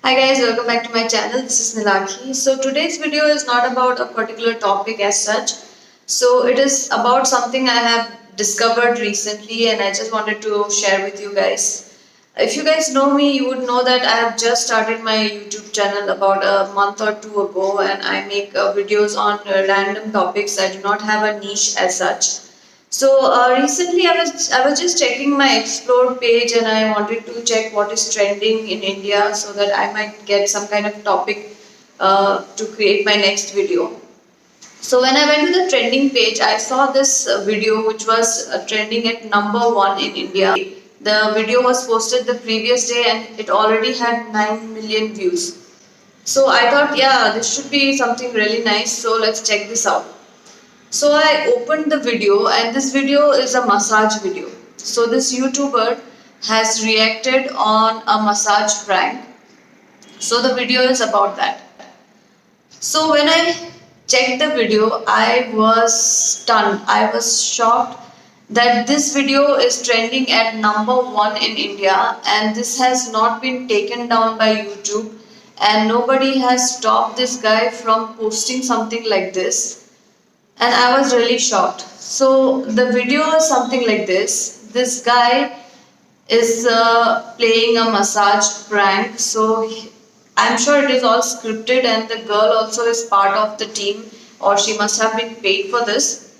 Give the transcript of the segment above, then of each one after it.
Hi guys, welcome back to my channel. This is Nilakhi. So today's video is not about a particular topic as such. So it is about something I have discovered recently and I just wanted to share with you guys. If you guys know me, you would know that I have just started my YouTube channel about a month or two ago and I make videos on random topics. I do not have a niche as such. So recently I was just checking my Explore page and I wanted to check what is trending in India so that I might get some kind of topic to create my next video. So when I went to the trending page, I saw this video which was trending at number 1 in India. The video was posted the previous day and it already had 9 million views. So I thought, yeah, this should be something really nice. So let's check this out. So I opened the video and this video is a massage video. So this YouTuber has reacted on a massage prank. So the video is about that. So when I checked the video, I was stunned. I was shocked that this video is trending at number 1 in India and this has not been taken down by YouTube and nobody has stopped this guy from posting something like this, and I was really shocked. So the video is something like this. This guy is playing a massage prank. So I'm sure it is all scripted, and the girl also is part of the team, or she must have been paid for this.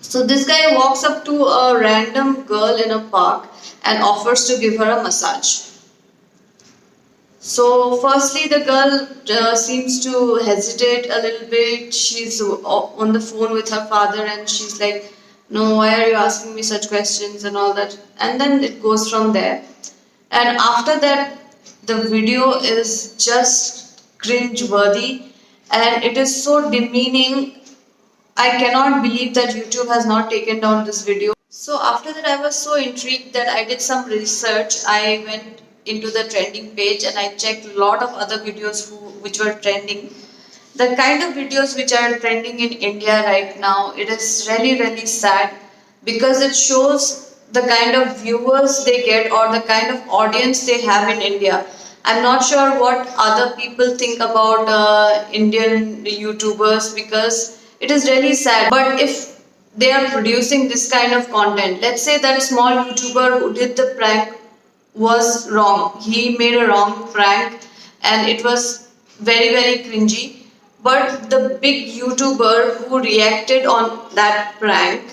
So this guy walks up to a random girl in a park and offers to give her a massage. So, firstly, the girl seems to hesitate a little bit. She's on the phone with her father and she's like, no, why are you asking me such questions and all that? And then it goes from there. And after that, the video is just cringe worthy and it is so demeaning. I cannot believe that YouTube has not taken down this video. So after that, I was so intrigued that I did some research. I went into the trending page and I checked a lot of other videos which were trending. The kind of videos which are trending in India right now, it is really sad because it shows the kind of viewers they get or the kind of audience they have in India. I'm not sure what other people think about Indian YouTubers because it is really sad. But if they are producing this kind of content, let's say that small YouTuber who did the prank was wrong. He made a wrong prank and it was very cringy. But the big YouTuber who reacted on that prank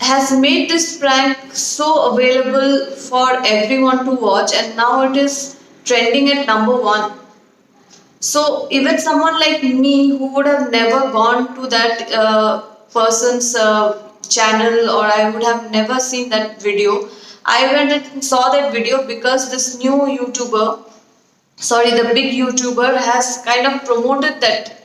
has made this prank so available for everyone to watch, and now it is trending at number 1. So even someone like me who would have never gone to that person's channel, or I would have never seen that video, I went and saw that video because this new YouTuber, sorry, the big YouTuber has kind of promoted that.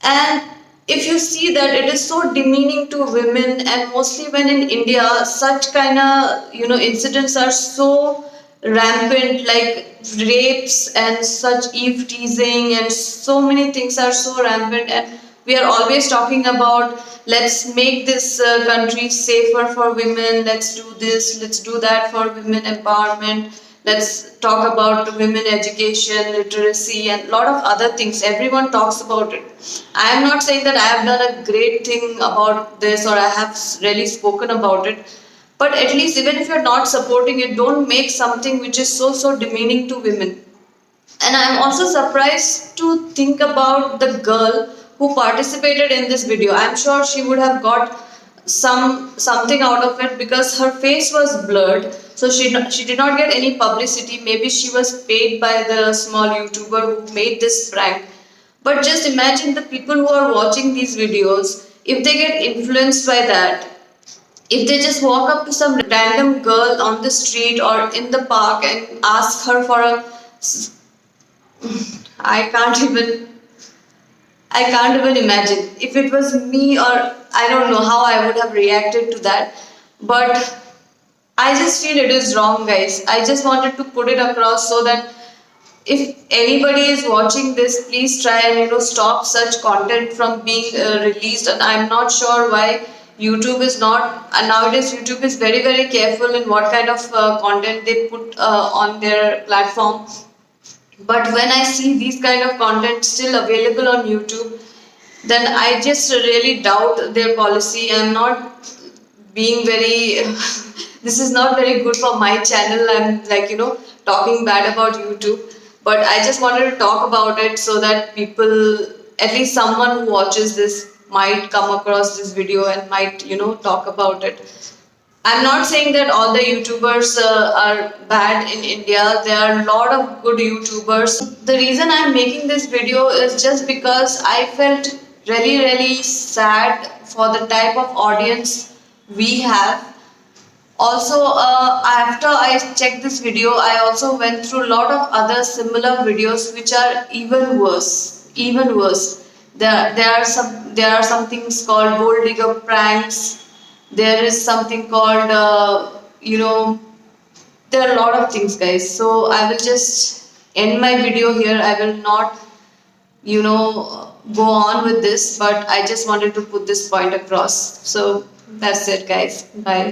And if you see that it is so demeaning to women, and mostly when in India such kind of incidents are so rampant, like rapes and such eve teasing and so many things are so rampant, and we are always talking about let's make this country safer for women, let's do this, let's do that for women empowerment, let's talk about women education, literacy, and a lot of other things. Everyone talks about it. I am not saying that I have done a great thing about this or I have really spoken about it, but at least even if you're not supporting it, don't make something which is so demeaning to women. And I'm also surprised to think about the girl who participated in this video. I'm sure she would have got something out of it because her face was blurred. So she did not get any publicity. Maybe she was paid by the small YouTuber who made this prank. But just imagine the people who are watching these videos, if they get influenced by that, if they just walk up to some random girl on the street or in the park and ask her for a I can't even I can't even imagine. If it was me, or I don't know how I would have reacted to that. But I just feel it is wrong, guys. I just wanted to put it across so that if anybody is watching this, please try and stop such content from being released. And I'm not sure why YouTube is not. And nowadays, YouTube is very careful in what kind of content they put on their platform. But when I see these kind of content still available on YouTube, then I just really doubt their policy. I'm not being very this is not very good for my channel. I'm like, talking bad about YouTube, but I just wanted to talk about it so that people, at least someone who watches this, might come across this video and might, talk about it. I'm not saying that all the YouTubers are bad in India. There are a lot of good YouTubers. The reason I'm making this video is just because I felt really, really sad for the type of audience we have. Also, after I checked this video, I also went through a lot of other similar videos which are even worse. Even worse. There are some things called gold digger pranks. There is something called there are a lot of things, guys. So I will just end my video here. I will not go on with this, but I just wanted to put this point across. So that's it, guys. Bye.